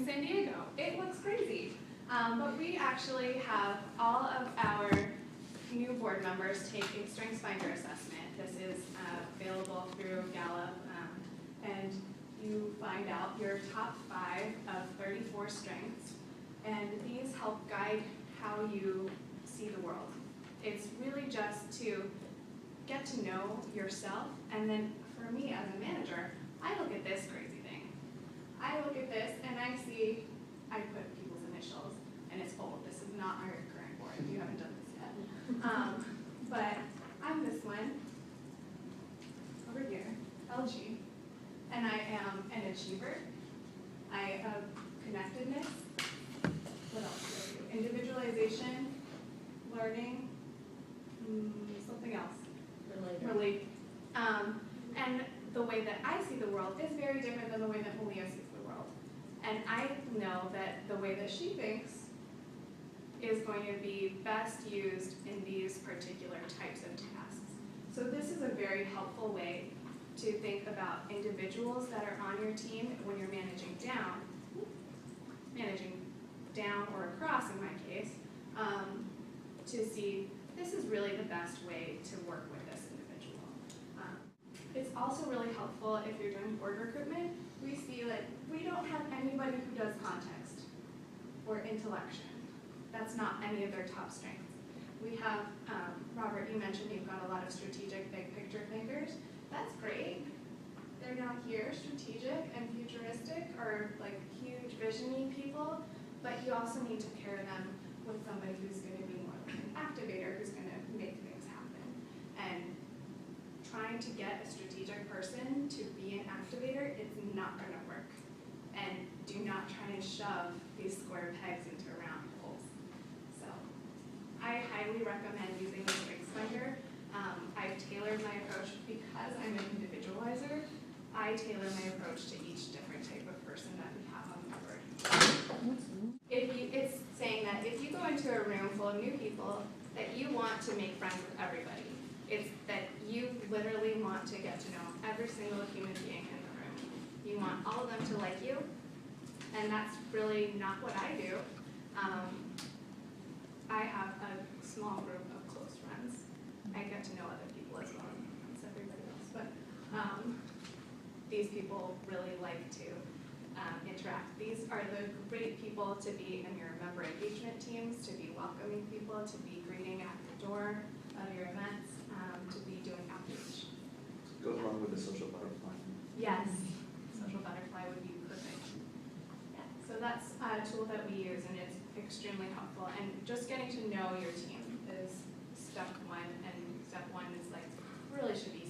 in San Diego. It looks crazy. But we actually have all of our new board members take a StrengthsFinder assessment. This is available through Gallup, and you find out your top 5 of 34 strengths, and these help guide how you see the world. It's really just to get to know yourself, and then for me as a manager, I look at this crazy thing. I look at this and I see, I put people's initials, and it's old. This is not our current board. You haven't done this yet. But I'm this one over here, LG, and I am an achiever. I have connectedness. What else do I do? Individualization, learning, something else. Relate. And the way that I see the world is very different than the way that Malia sees the world. And I know that the way that she thinks is going to be best used in these particular types of tasks. So this is a very helpful way to think about individuals that are on your team when you're managing down or across in my case, to see this is really the best way to work with this individual. It's also really helpful if you're doing board recruitment. We see that we don't have anybody who does context or intellection. That's not any of their top strengths. We have, Robert, you mentioned you've got a lot of strategic, big picture thinkers. That's great. They're not here, strategic and futuristic or like huge vision-y people, but you also need to pair them with somebody who's going to be more like an activator, who's going to make things happen. And trying to get a strategic person to be an activator, it's not going to work. And do not try and shove these square pegs into round holes. So I highly recommend using the StrengthsFinder. I've tailored my approach because I'm an individualizer. I tailor my approach to each different type of person that we have on the board. It's saying that if you go into a room full of new people, that you want to make friends with everybody. It's that you literally want to get to know every single human being in the room. You want all of them to like you, and that's really not what I do. I have a small group of close friends. I get to know other people as well as everybody else, but these people really like to interact. These are the great people to be in your member engagement teams, to be welcoming people, to be greeting at the door of your events, to be doing outreach. Goes along with the social butterfly. Yes, social butterfly would be perfect. Yeah. So that's a tool that we use, and it's extremely helpful. And just getting to know your team is step 1, and step 1 is like really should be